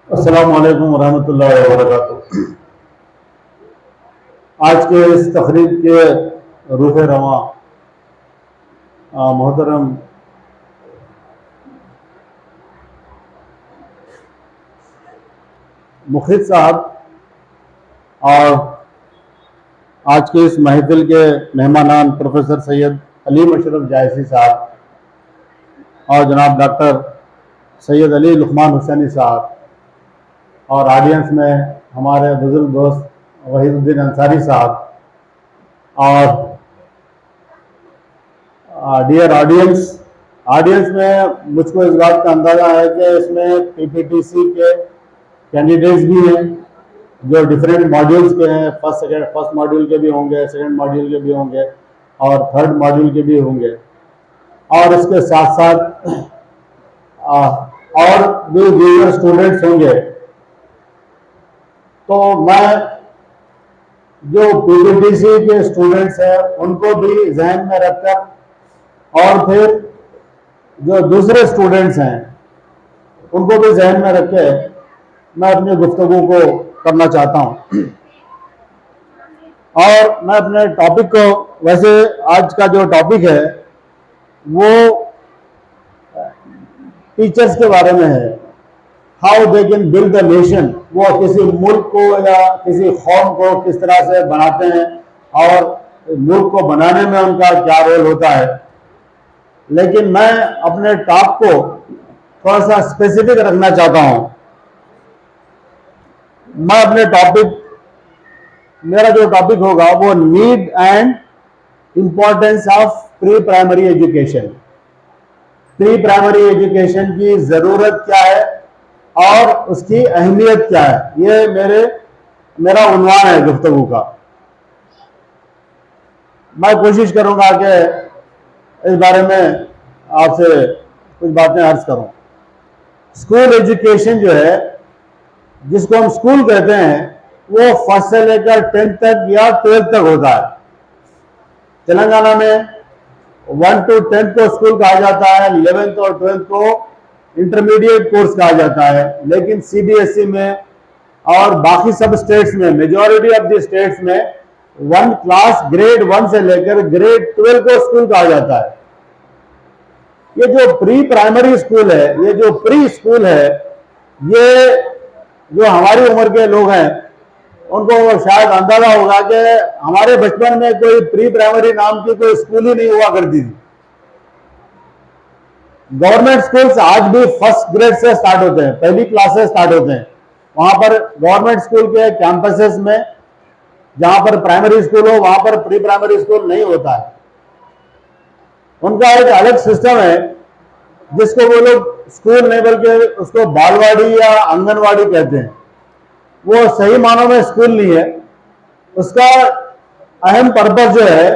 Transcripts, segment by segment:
अस्सलाम वालेकुम वरहमतुल्लाहि वबरकातुहू। आज के इस तकरीब के रूह रवां मोहतरम मुखिद साहब और आज के इस महफिल के मेहमानान प्रोफेसर सैयद अलीम अशरफ जायसी साहब और जनाब डॉक्टर सैयद अली लुकमान हुसैनी साहब और ऑडियंस में हमारे बुजुर्ग दोस्त वहीदुद्दीन अंसारी साहब और डियर ऑडियंस में मुझको इस बात का अंदाज़ा है कि इसमें पीपीटीसी के कैंडिडेट्स भी हैं जो डिफरेंट मॉड्यूल्स के हैं। फर्स्ट मॉड्यूल के भी होंगे, सेकंड मॉड्यूल के भी होंगे और थर्ड मॉड्यूल के भी होंगे। और इसके साथ साथ और भी दीगर स्टूडेंट्स होंगे। तो मैं जो पीपीटीसी के स्टूडेंट्स हैं उनको भी जहन में रखकर और फिर जो दूसरे स्टूडेंट्स हैं उनको भी जहन में रख के मैं अपनी गुफ्तगू को करना चाहता हूँ। और मैं अपने टॉपिक को, वैसे आज का जो टॉपिक है वो टीचर्स के बारे में है, how they can build the nation. वो किसी मुल्क को या किसी कौम को किस तरह से बनाते हैं और मुल्क को बनाने में उनका क्या रोल होता है। लेकिन मैं अपने टॉप को थोड़ा सा स्पेसिफिक रखना चाहता हूं। मैं अपने मेरा जो टॉपिक होगा वो need and importance of pre primary education. Pre primary education की जरूरत क्या है और उसकी अहमियत क्या है, ये मेरा उन्वान है गुफ्तगू का। मैं कोशिश करूंगा कि इस बारे में आपसे कुछ बातें अर्ज करूं। स्कूल एजुकेशन जो है, जिसको हम स्कूल कहते हैं, वो फर्स्ट से लेकर 10th तक या 12th तक होता है। तेलंगाना में 1 to 10 को स्कूल कहा जाता है, 11th और 12th को इंटरमीडिएट कोर्स कहा जाता है। लेकिन सीबीएसई में और बाकी सब स्टेट्स में, मेजॉरिटी ऑफ द स्टेट्स में 1 क्लास ग्रेड 1 से लेकर ग्रेड 12 को स्कूल कहा जाता है। ये जो प्री प्राइमरी स्कूल है, ये जो प्री स्कूल है, ये जो हमारी उम्र के लोग हैं उनको शायद अंदाजा होगा कि हमारे बचपन में कोई प्री प्राइमरी नाम की कोई स्कूल ही नहीं हुआ करती थी। गवर्नमेंट स्कूल्स आज भी फर्स्ट ग्रेड से स्टार्ट होते हैं, पहली क्लास से स्टार्ट होते हैं। वहां पर गवर्नमेंट स्कूल के कैंपसेस में जहां पर प्राइमरी स्कूल हो वहां पर प्री प्राइमरी स्कूल नहीं होता है। उनका एक अलग सिस्टम है जिसको वो लोग स्कूल नहीं बल्कि उसको बालवाड़ी या आंगनवाड़ी कहते हैं। वो सही मानों में स्कूल नहीं है। उसका अहम पर्पस जो है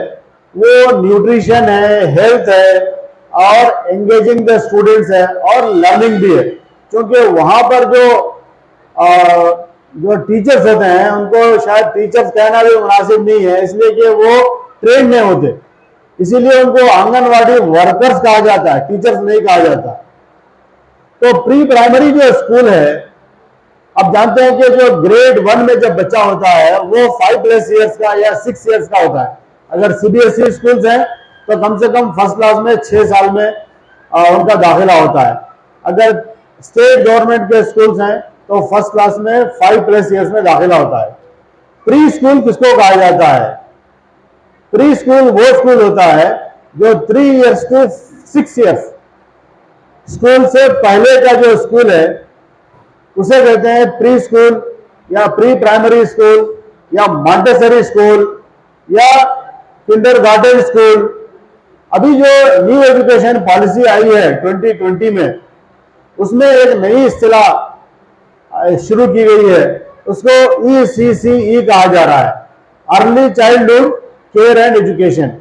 वो न्यूट्रिशन है, हेल्थ है और एंगेजिंग द स्टूडेंट्स है और लर्निंग भी है। क्योंकि वहां पर जो टीचर्स होते हैं उनको शायद टीचर्स कहना भी मुनासिब नहीं है, इसलिए कि वो ट्रेन नहीं होते, इसीलिए उनको आंगनवाड़ी वर्कर्स कहा जाता है, टीचर्स नहीं कहा जाता। तो प्री प्राइमरी जो स्कूल है, अब जानते हैं कि जो ग्रेड 1 में जब बच्चा होता है वो 5+ ईयर्स का या 6 ईयर्स का होता है। अगर सीबीएसई स्कूल्स हैं तो कम से कम फर्स्ट क्लास में 6 साल में उनका दाखिला होता है। अगर स्टेट गवर्नमेंट के स्कूल्स हैं तो फर्स्ट क्लास में 5+ ईयर्स में दाखिला होता है। प्री स्कूल किसको कहा जाता है? प्री स्कूल वो स्कूल होता है जो 3 ईयर्स टू 6 ईयर्स, स्कूल से पहले का जो स्कूल है उसे कहते हैं प्री स्कूल या प्री प्राइमरी स्कूल या मॉन्टेसरी स्कूल या किंडरगार्टन स्कूल। अभी जो न्यू एजुकेशन पॉलिसी आई है 2020 में, उसमें एक नई इस्तिलाह शुरू की गई है, उसको ECCE कहा जा रहा है, early childhood care and education.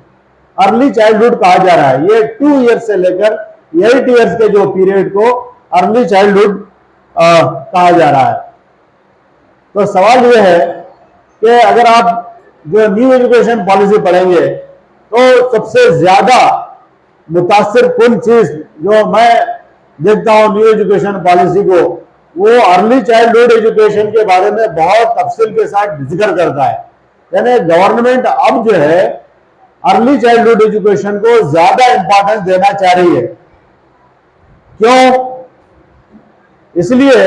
Early childhood कहा जा रहा है। ये 2 ईयर्स से लेकर 8 ईयर्स के जो पीरियड को अर्ली चाइल्डहुड कहा जा रहा है। तो सवाल यह है कि अगर आप जो न्यू एजुकेशन पॉलिसी पढ़ेंगे तो सबसे ज्यादा मुतासिर कुन चीज जो मैं देखता हूं न्यू एजुकेशन पॉलिसी को, वो अर्ली चाइल्डहुड एजुकेशन के बारे में बहुत तफसील के साथ जिक्र करता है। यानी गवर्नमेंट अब जो है अर्ली चाइल्डहुड एजुकेशन को ज्यादा इंपॉर्टेंस देना चाह रही है। क्यों? इसलिए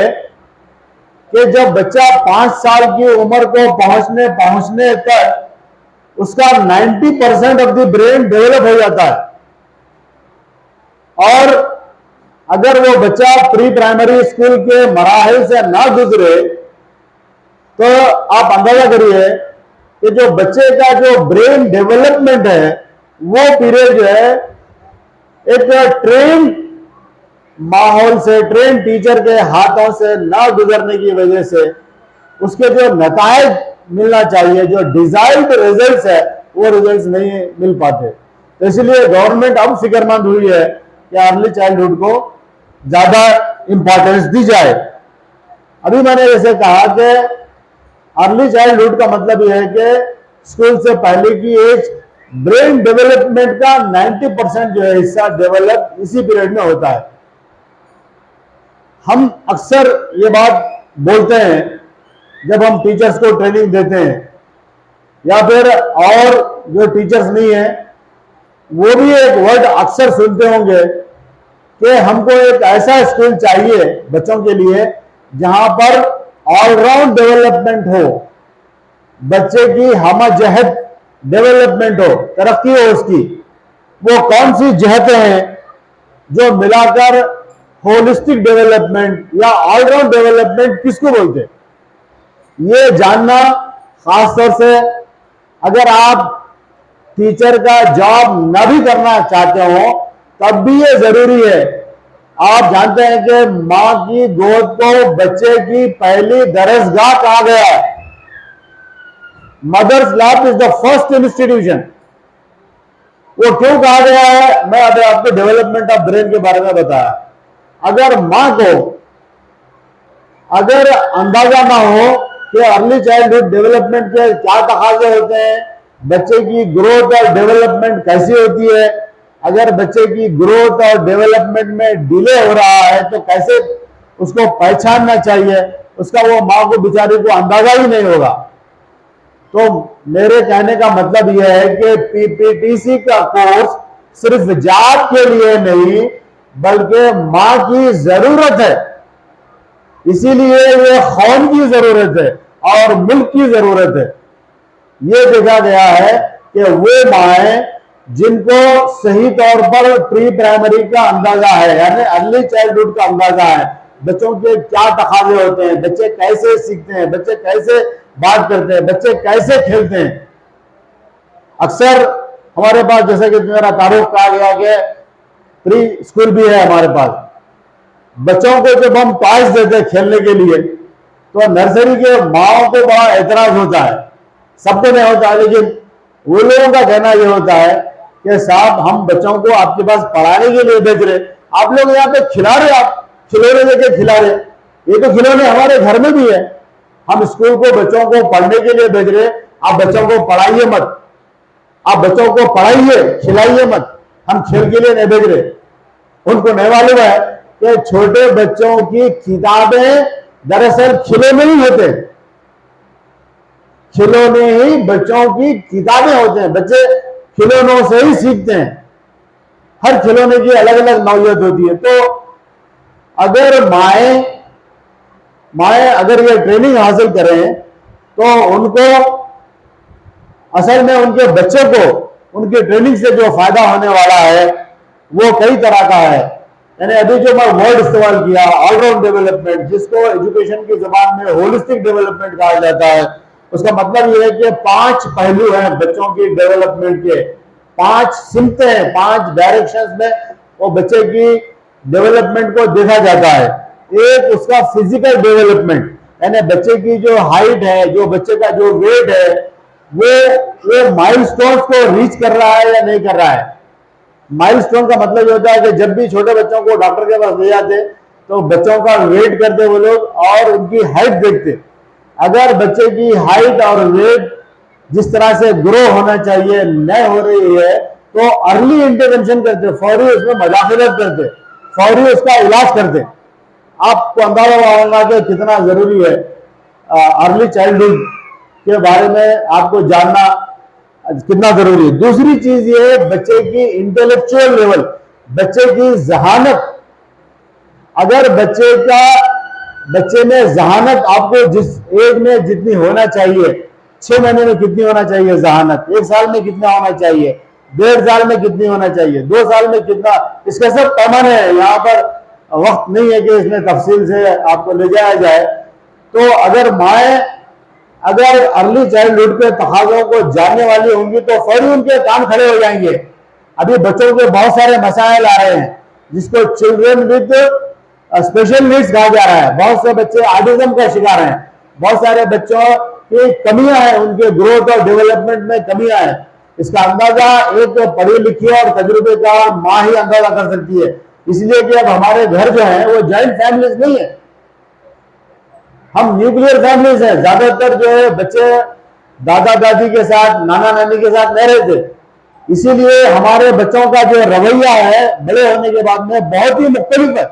कि जब बच्चा 5 साल की उम्र को पहुंचने तक उसका 90% ऑफ द ब्रेन डेवलप हो जाता है, और अगर वो बच्चा प्री प्राइमरी स्कूल के मराहिल से ना गुजरे तो आप अंदाजा करिए कि जो बच्चे का जो ब्रेन डेवलपमेंट है वो पीरियड जो है एक ट्रेन माहौल से, ट्रेन टीचर के हाथों से ना गुजरने की वजह से उसके जो नतायज मिलना चाहिए, जो डिजायर्ड रिजल्ट्स है, वो रिजल्ट्स नहीं मिल पाते। तो इसलिए गवर्नमेंट अब फिक्रमंद हुई है कि अर्ली चाइल्डहुड को ज्यादा इंपॉर्टेंस दी जाए। अभी मैंने जैसे कहा कि अर्ली चाइल्डहुड का मतलब यह है कि स्कूल से पहले की एज ब्रेन डेवलपमेंट का 90% जो है हिस्सा डेवलप इसी पीरियड में होता है। हम अक्सर ये बात बोलते हैं जब हम टीचर्स को ट्रेनिंग देते हैं, या फिर और जो टीचर्स नहीं है वो भी एक वर्ड अक्सर सुनते होंगे कि हमको एक ऐसा स्कूल चाहिए बच्चों के लिए जहां पर ऑलराउंड डेवलपमेंट हो, बच्चे की हमजहत डेवलपमेंट हो, तरक्की हो उसकी। वो कौन सी जहतें हैं जो मिलाकर होलिस्टिक डेवलपमेंट या ऑलराउंड डेवलपमेंट किसको बोलते हैं, ये जानना, खासतौर से अगर आप टीचर का जॉब न भी करना चाहते हो तब भी ये जरूरी है। आप जानते हैं कि मां की गोद को बच्चे की पहली दरसगाह कहा गया है। Mother's lap is the first institution. वो क्यों कहा गया है, मैं अभी आपको डेवलपमेंट ऑफ ब्रेन के बारे में बताया। अगर मां को अगर अंदाजा ना हो कि अर्ली चाइल्डहुड डेवलपमेंट के क्या तकाजे होते हैं, बच्चे की ग्रोथ और डेवलपमेंट कैसी होती है, अगर बच्चे की ग्रोथ और डेवलपमेंट में डिले हो रहा है तो कैसे उसको पहचानना चाहिए, उसका वो मां को बेचारी को अंदाजा ही नहीं होगा। तो मेरे कहने का मतलब यह है कि पीपीटीसी का कोर्स सिर्फ जात के लिए नहीं बल्कि मां की जरूरत है, इसीलिए ये कौम की जरूरत है और मुल्क की जरूरत है। ये देखा गया है कि वो माएं जिनको सही तौर पर प्री प्राइमरी का अंदाजा है, यानी अर्ली चाइल्डहुड का अंदाजा है, बच्चों के क्या तकाजे होते हैं, बच्चे कैसे सीखते हैं, बच्चे कैसे बात करते हैं, बच्चे कैसे खेलते हैं। अक्सर हमारे पास, जैसे कि मेरा तारुफ कहा गया कि प्री स्कूल भी है हमारे पास, बच्चों को जब हम टॉयज देते हैं खेलने के लिए तो नर्सरी के माओ को बड़ा एतराज होता है, सबको नहीं होता है, लेकिन वो लोगों का कहना यह होता है कि साहब हम बच्चों को आपके पास पढ़ाने के लिए भेज रहे, आप लोग यहाँ पे खिला रहे, आप खिलौने लेके खिला रहे। ये तो खिलौने हमारे घर में भी है, हम स्कूल को बच्चों को पढ़ने के लिए भेज रहे, आप बच्चों को पढ़ाइए मत, आप बच्चों को पढ़ाइए, खिलाइए मत, हम खेल के लिए नहीं भेज रहे। उनको नहीं मालूम है कि छोटे बच्चों की किताबें दरअसल खिलौने ही होते हैं, खिलौने ही बच्चों की किताबें होते हैं, बच्चे खिलौनों से ही सीखते हैं। हर खिलौने की अलग अलग नौयत होती है। तो अगर माएं अगर ये ट्रेनिंग हासिल करें तो उनको असल में उनके बच्चे को उनकी ट्रेनिंग से जो फायदा होने वाला है वो कई तरह का है। यानी अभी जो मैं वर्ड इस्तेमाल किया, ऑलराउंड डेवलपमेंट, जिसको एजुकेशन की जबान में होलिस्टिक डेवलपमेंट कहा जाता है, उसका मतलब यह है कि 5 पहलू हैं बच्चों की डेवलपमेंट के, 5 सिमतें हैं, 5 डायरेक्शंस में वो बच्चे की डेवलपमेंट को देखा जाता है। एक उसका फिजिकल डेवलपमेंट, यानी बच्चे की जो हाइट है, जो बच्चे का जो वेट है, वो माइलस्टोन्स को रीच कर रहा है या नहीं कर रहा है। माइलस्टोन का मतलब ये होता है कि जब भी छोटे बच्चों को डॉक्टर के पास ले जाते तो बच्चों का वेट करते वो लोग और उनकी हाइट देखते। अगर बच्चे की हाइट और वेट जिस तरह से ग्रो होना चाहिए नहीं हो रही है तो अर्ली इंटरवेंशन करते, फौरी उसमें मदाखलत करते, फौरी उसका इलाज करते। आपको अंदाजा होगा कि कितना जरूरी है अर्ली चाइल्डहुड के बारे में आपको जानना कितना जरूरी है। दूसरी चीज ये है बच्चे की इंटेलेक्चुअल लेवल, बच्चे की जहानत। अगर बच्चे में जहानत आपको जिस एज में जितनी होना चाहिए, 6 महीने में कितनी होना चाहिए जहानत, 1 साल में कितना होना चाहिए, 1.5 साल में कितनी होना चाहिए, 2 साल में कितना, इसका सब पैमाने है। यहाँ पर वक्त नहीं है कि इसमें तफसील से आपको ले जाया जाए। तो अगर माए अगर अर्ली चाइल्डहुड के तकाज़ों को जानने वाली होंगी तो फौरी उनके कान खड़े हो जाएंगे। अभी बच्चों के बहुत सारे मसाइल आ रहे हैं जिसको चिल्ड्रन विद स्पेशल नीड्स कहा जा रहा है। बहुत से बच्चे ऑटिज्म का शिकार हैं, बहुत सारे बच्चों की कमियां हैं, उनके ग्रोथ और डेवलपमेंट में कमियां हैं। इसका अंदाजा एक पढ़ी लिखी और तजुर्बेकार माँ ही अंदाजा कर सकती है। इसलिए कि अब हमारे घर जो है वो जॉइंट फैमिलीज नहीं है, हम न्यूक्लियर फैमिलीज हैं। ज्यादातर जो है बच्चे दादा दादी के साथ, नाना नानी के साथ नहीं रहते। इसीलिए हमारे बच्चों का जो रवैया है बड़े होने के बाद में बहुत ही मुख्तलिफ है।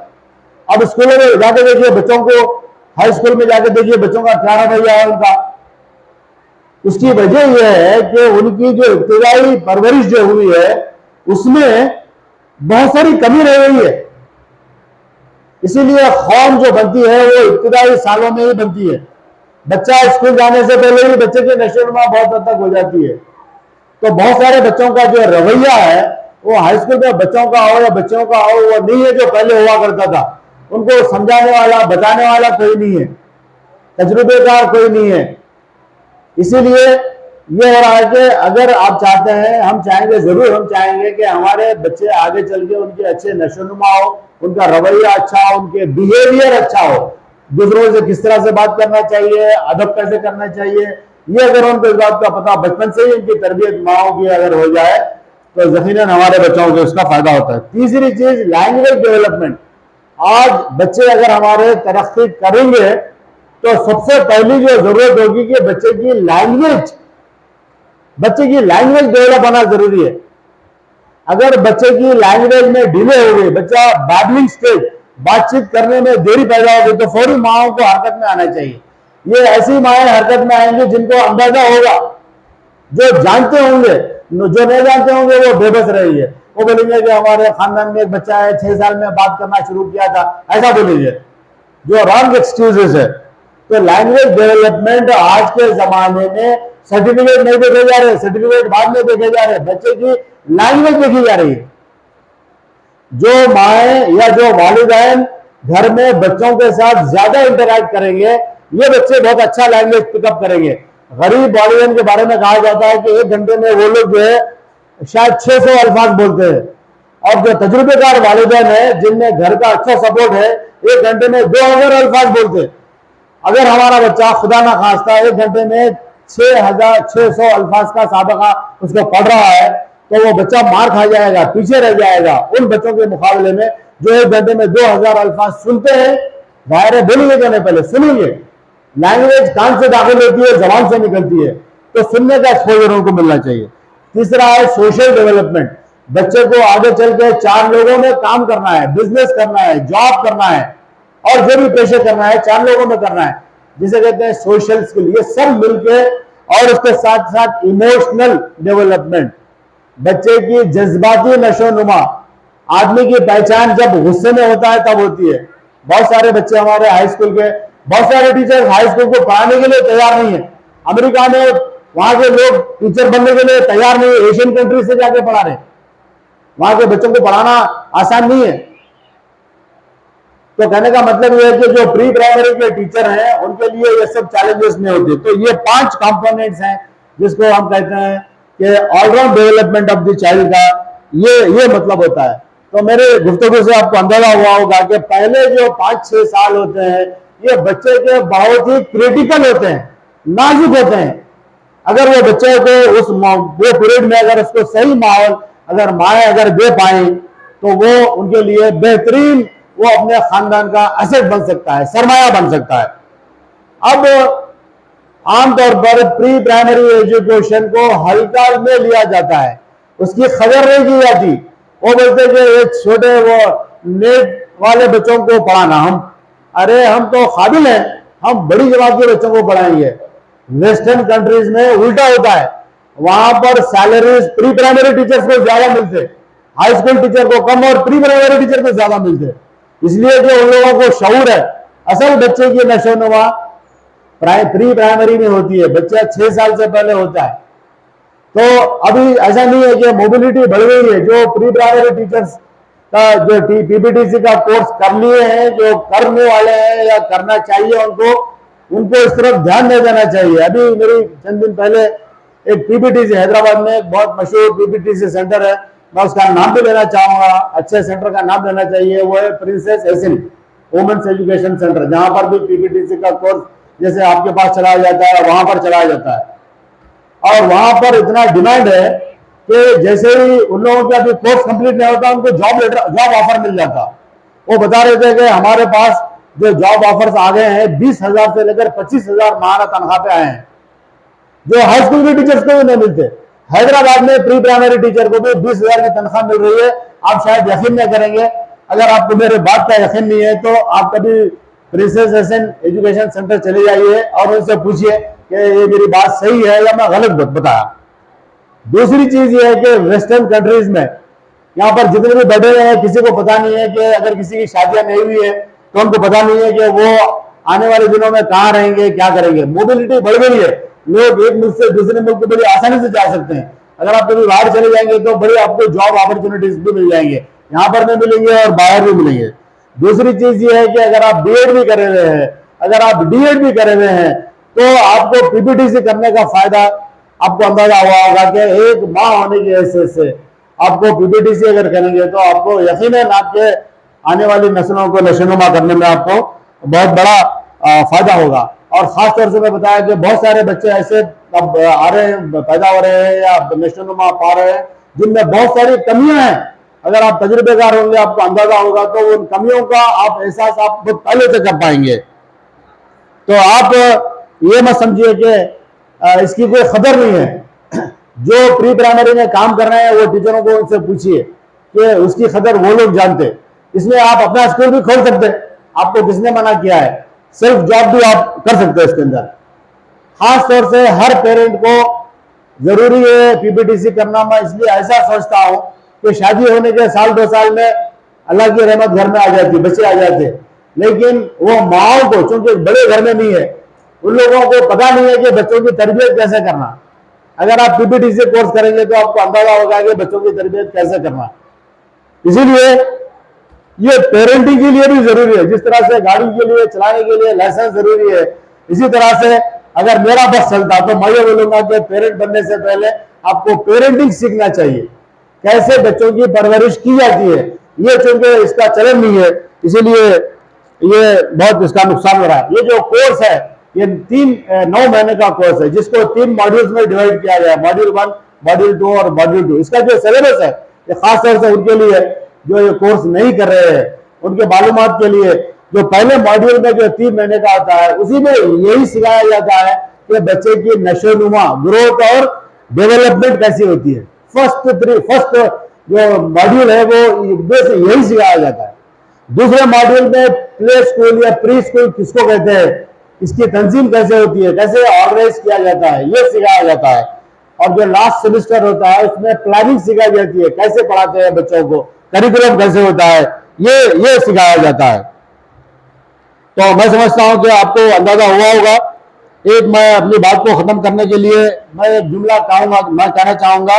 अब स्कूलों में जाके देखिए बच्चों को, हाई स्कूल में जाके देखिए बच्चों का क्या रवैया है उनका। उसकी वजह यह है कि उनकी जो इब्तिदाई परवरिश जो हुई है उसमें बहुत सारी कमी रह गई है। इसीलिए कौम जो बनती है वो इब्तिदाई सालों में ही बनती है। बच्चा स्कूल जाने से पहले ही बच्चे की नशोनुमा बहुत हद तक हो जाती है। तो बहुत सारे बच्चों का जो रवैया है वो हाई स्कूल में बच्चों का हो या बच्चों का हो वो नहीं है जो पहले हुआ करता था। उनको समझाने वाला, बताने वाला कोई नहीं है, तजुर्बेकार कोई नहीं है। इसीलिए ये हो रहा है कि अगर आप चाहते हैं, हम चाहेंगे, जरूर हम चाहेंगे कि हमारे बच्चे आगे चल के उनके अच्छे नशोनुमा हो, उनका रवैया अच्छा हो, उनके बिहेवियर अच्छा हो, दूसरों से किस तरह से बात करना चाहिए, अदब कैसे करना चाहिए, ये अगर उनको इस बात का पता बचपन से ही उनकी तरबियत माओ की अगर हो जाए तो यकीनन हमारे बच्चों को उसका फायदा होता है। तीसरी चीज लैंग्वेज डेवलपमेंट। आज बच्चे अगर हमारे तरक्की करेंगे तो सबसे पहली जो जरूरत होगी कि बच्चे की लैंग्वेज डेवलप होना जरूरी है। अगर बच्चे की लैंग्वेज में डिले हो गई, बच्चा बैबलिंग स्टेज, बातचीत करने में देरी पैदा हो गई, तो फौरी माओ को हरकत में आना चाहिए। ये ऐसी माएँ हरकत में आएंगी जिनको अंदाजा होगा, जो जानते होंगे, जो नहीं जानते होंगे वो बेबस रहेंगे। वो बोलेंगे कि हमारे खानदान में एक बच्चा है 6 साल में बात करना शुरू किया था, ऐसा बोलेंगे, जो रॉन्ग एक्सक्यूजेस है। तो लैंग्वेज डेवलपमेंट आज के जमाने में सर्टिफिकेट नहीं देखे जा रहे, सर्टिफिकेट बाद में देखे जा रहे, बच्चे की लैंग्वेज देखी जा रही है। जो माएँ या जो वालिदैन घर में बच्चों के साथ ज्यादा इंटरैक्ट करेंगे, ये बच्चे बहुत अच्छा लैंग्वेज पिकअप करेंगे। गरीब वालिदैन के बारे में कहा जाता है कि 1 घंटे में वो लोग जो है शायद 600 अल्फाज बोलते हैं, और जो तजुर्बेकार वालिदैन है जिनमें घर का अच्छा सपोर्ट है 1 घंटे में 2000 अल्फाज बोलते हैं। अगर हमारा बच्चा खुदा ना खास्ता 1 घंटे में 6600 अल्फाज का साबका उसको पढ़ रहा है तो वो बच्चा मार खा जाएगा, पीछे रह जाएगा उन बच्चों के मुकाबले में जो 1 घंटे में 2000 अल्फाज सुनते हैं। बाहर बोलेंगे तो नहीं, पहले सुनेंगे। लैंग्वेज कान से दाखिल होती है, जबान से निकलती है, तो सुनने का एक्सपोजर उनको मिलना चाहिए। तीसरा है सोशल डेवलपमेंट। बच्चे को आगे चल के 4 लोगों में काम करना है, बिजनेस करना है, जॉब करना है, और जो भी पेशे करना है 4 लोगों में करना है, जिसे कहते हैं सोशल स्किल। ये सब मिलके, और उसके साथ साथ इमोशनल डेवलपमेंट, बच्चे की जज्बाती नशोनुमा। आदमी की पहचान जब गुस्से में होता है तब होती है। बहुत सारे बच्चे हमारे हाई स्कूल के, बहुत सारे टीचर हाई स्कूल को पढ़ाने के लिए तैयार नहीं है। अमेरिका में वहां के लोग टीचर बनने के लिए तैयार नहीं है, एशियन कंट्री से जाके पढ़ा रहे। वहां के बच्चों को पढ़ाना आसान नहीं है। तो कहने का मतलब यह है कि जो प्री प्राइमरी के टीचर हैं उनके लिए ये सब चैलेंजेस नहीं होते। तो ये 5 कंपोनेंट्स हैं जिसको हम कहते हैं कि all round development of the child का ये मतलब होता है। तो मेरे गुफ्तगू से आपको अंदाजा हुआ होगा कि पहले जो 5-6 साल होते हैं ये बच्चे के बहुत ही क्रिटिकल होते हैं, नाजुक होते हैं। अगर वो बच्चे को वो पीरियड में अगर उसको सही माहौल अगर माएँ अगर दे पाए तो वो उनके लिए बेहतरीन, वो अपने खानदान का एसेट बन सकता है, सरमाया बन सकता है। अब आमतौर पर प्री प्राइमरी एजुकेशन को हल्का में लिया जाता है, उसकी खबर नहीं की जाती। वो बोलते कि ये छोटे वो नेट वाले बच्चों को पढ़ाना, हम अरे हम तो काबिल हैं, हम बड़ी जमात के बच्चों को पढ़ाएंगे। वेस्टर्न कंट्रीज में उल्टा होता है, वहां पर सैलरीज प्री प्राइमरी टीचर्स को ज्यादा मिलते, हाई स्कूल टीचर को कम और प्री प्राइमरी टीचर को ज्यादा मिलते, इसलिए कि उन लोगों को शऊर है। असल बच्चे की नशोनुमा प्री प्राइमरी में होती है, बच्चा 6 साल से पहले होता है। तो अभी ऐसा नहीं है कि मोबिलिटी बढ़ गई है। जो प्री प्राइमरी टीचर्स का जो पीपीटीसी का कोर्स कर लिए हैं, जो करने वाले हैं या करना चाहिए, उनको इस तरफ ध्यान नहीं देना चाहिए। अभी मेरी चंद दिन पहले एक पीपीटीसी हैदराबाद में एक बहुत मशहूर पीपीटीसी सेंटर है, मैं उसका नाम भी लेना चाहूंगा, अच्छे सेंटर का नाम लेना चाहिए, वो है प्रिंसेस एसिन वुमेन्स एजुकेशन सेंटर, जहां पर भी पीपीटीसी का कोर्स जैसे आपके पास चलाया जाता है वहां पर चलाया जाता है। और वहां पर इतना डिमांड है कि जैसे ही उन लोगों का भी कोर्स कंप्लीट नहीं होता उनको जॉब ऑफर मिल जाता। वो बता रहे थे कि हमारे पास जो जॉब ऑफर्स आ गए हैं 20,000 से लेकर 25,000 माहाना तनख्वाह पे आए हैं, जो हाई स्कूल के टीचर्स को भी नहीं मिलते। हैदराबाद में प्री प्राइमरी टीचर को भी 20,000 की तनख्वाह मिल रही है। आप शायद यकीन नहीं करेंगे, अगर आपको मेरे बात का यकीन नहीं है तो आप कभी प्रिंसेस एसिन एजुकेशन सेंटर चले जाइए और उनसे पूछिए कि ये मेरी बात सही है या मैं गलत बताया। दूसरी चीज ये है कि वेस्टर्न कंट्रीज में यहाँ पर जितने भी बैठे हुए हैं किसी को पता नहीं है कि अगर किसी की शादियां नहीं हुई है तो उनको पता नहीं है कि वो आने वाले दिनों में कहाँ रहेंगे, क्या करेंगे। मोबिलिटी बढ़ गई है, लोग एक मुल्क से दूसरे मुल्क बड़ी आसानी से जा सकते हैं। अगर आप कभी बाहर चले जाएंगे तो बड़ी आपको जॉब अपॉर्चुनिटीज भी मिल जाएंगे, यहाँ पर भी मिलेंगे और बाहर भी मिलेंगे। दूसरी चीज ये है कि अगर आप बीएड भी करे हुए हैं, अगर आप डीएड भी करे हुए हैं, तो आपको पीपीटीसी करने का फायदा आपको अंदाजा हुआ होगा कि एक माँ होने की हैसियत से आपको पीपीटीसी अगर करेंगे तो आपको यकीनन आपके आने वाली नस्लों को नशोनुमा करने में आपको बहुत बड़ा फायदा होगा। और खास तौर से मैं बताया कि बहुत सारे बच्चे ऐसे अब आ रहे हैं, पैदा हो रहे हैं या नशोनुमा पा रहे हैं जिनमें बहुत सारी कमियां हैं। अगर आप तजुर्बेकार होंगे आपको अंदाजा होगा, तो उन कमियों का आप एहसास आप बहुत पहले से कर पाएंगे। तो आप ये मत समझिए कि इसकी कोई खबर नहीं है। जो प्री प्राइमरी में काम कर रहे हैं वो टीचरों को उनसे पूछिए कि उसकी खबर वो लोग जानते। इसमें आप अपना स्कूल भी खोल सकते हैं, आपको किसने मना किया है। सेल्फ जॉब भी आप कर सकते हैं इसके अंदर। खास तौर से हर पेरेंट को जरूरी है पीपीटीसी करना। मैं इसलिए ऐसा सोचता हूं कि शादी होने के साल 2 साल में अल्लाह की रहमत घर में आ जाती, बच्चे आ जाते, लेकिन वो माओ को, चूंकि बड़े घर में नहीं है, उन लोगों को पता नहीं है कि बच्चों की तरबियत कैसे करना। अगर आप पीपीटीसी कोर्स करेंगे तो आपको अंदाजा होगा कि बच्चों की तरबियत कैसे करना। इसीलिए ये पेरेंटिंग के लिए भी जरूरी है। जिस तरह से गाड़ी के लिए, चलाने के लिए लाइसेंस जरूरी है, इसी तरह से अगर मेरा बस चलता तो मैं ये बोलूंगा कि पेरेंट बनने से पहले आपको पेरेंटिंग सीखना चाहिए, कैसे बच्चों की परवरिश की जाती है। ये चूंकि इसका चलन नहीं है, इसीलिए ये बहुत इसका नुकसान हो रहा है। ये जो कोर्स है ये 9 महीने का कोर्स है, जिसको 3 मॉड्यूल्स में डिवाइड किया गया है, मॉड्यूल 1, मॉड्यूल 2 और मॉड्यूल 2। इसका जो सिलेबस है ये खास तौर से उनके लिए जो ये कोर्स नहीं कर रहे हैं उनके मालूमात के लिए। जो पहले मॉड्यूल में जो 3 महीने का आता है उसी में यही सिखाया जाता है कि बच्चे की नशोनुमा, ग्रोथ और डेवलपमेंट कैसी होती है। फर्स्ट जो मॉड्यूल है वो यही सिखाया जाता है। दूसरे मॉड्यूल में प्ले स्कूल या प्री स्कूल किसको कहते हैं, इसकी तंजीम कैसे होती है, कैसे ऑर्गेनाइज किया जाता है, ये सिखाया जाता है। और जो लास्ट सेमेस्टर होता है उसमें प्लानिंग सिखाई जाती है, कैसे पढ़ाते हैं बच्चों को, करिकुलम कैसे होता है, ये सिखाया जाता है। तो मैं समझता हूं कि आपको अंदाजा हुआ होगा। एक मैं अपनी बात को खत्म करने के लिए मैं एक जुमला कहना चाहूंगा,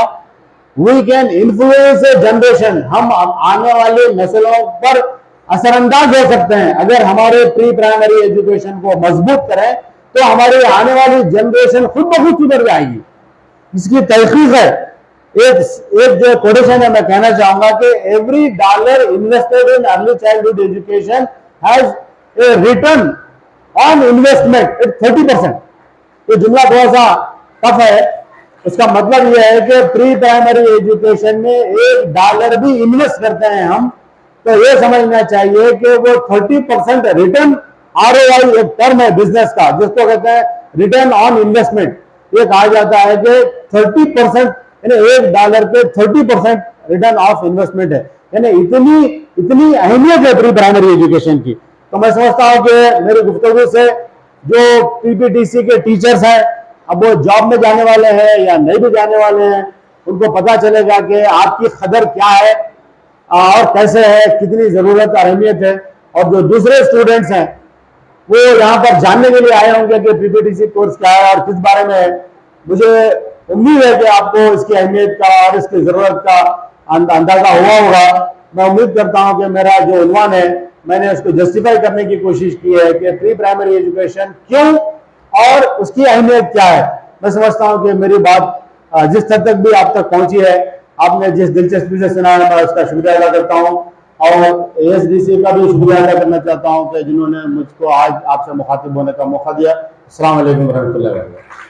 we can influence a generation. हम आने वाली नस्लों पर असरअंदाज हो सकते हैं। अगर हमारे प्री प्राइमरी एजुकेशन को मजबूत करें तो हमारी आने वाली जनरेशन खुद ब खुद सुधर जाएगी। इसकी तहकीक है। एक जो कोटेशन है मैं कहना चाहूंगा कि every dollar invested in early childhood education has a return on investment at 30%। ये जुमला थोड़ा सा टफ है। इसका मतलब यह है कि प्री प्राइमरी एजुकेशन में $1 भी इन्वेस्ट करते हैं हम, तो ये समझना चाहिए कि वो 30% रिटर्न, ROI एक टर्म है बिजनेस का जिसको कहते हैं रिटर्न ऑन इन्वेस्टमेंट। ये कहा जाता है कि 30%, यानी $1 के 30% रिटर्न ऑफ इन्वेस्टमेंट है। यानी इतनी अहमियत है प्री प्राइमरी एजुकेशन की। तो मैं समझता हूं कि मेरी गुफ्तगू से जो पीपीटीसी के टीचर्स हैं, अब वो जॉब में जाने वाले हैं या नहीं भी जाने वाले हैं, उनको पता चलेगा कि आपकी कदर क्या है और कैसे है, कितनी जरूरत अहमियत है। और जो दूसरे स्टूडेंट्स हैं वो यहाँ पर जानने के लिए आए होंगे कि पीपीटीसी कोर्स क्या है और किस बारे में है। मुझे उम्मीद है कि आपको इसकी अहमियत का और इसकी जरूरत का अंदाजा हुआ होगा। मैं उम्मीद करता हूं कि मेरा जो उन्वान है मैंने उसको जस्टिफाई करने की कोशिश की है कि प्री प्राइमरी एजुकेशन क्यों और उसकी अहमियत क्या है। मैं समझता हूं कि मेरी बात जिस हद तक भी आप तक पहुंची है, आपने जिस दिलचस्पी से सुना है, मैं उसका शुक्रिया अदा करता हूं और एएसडीसी का भी शुक्रिया अदा करना चाहता हूं कि जिन्होंने मुझको आज आपसे मुखातिब होने का मौका दिया। अस्सलाम वालेकुम रहमतुल्लाहि व बरकातहू।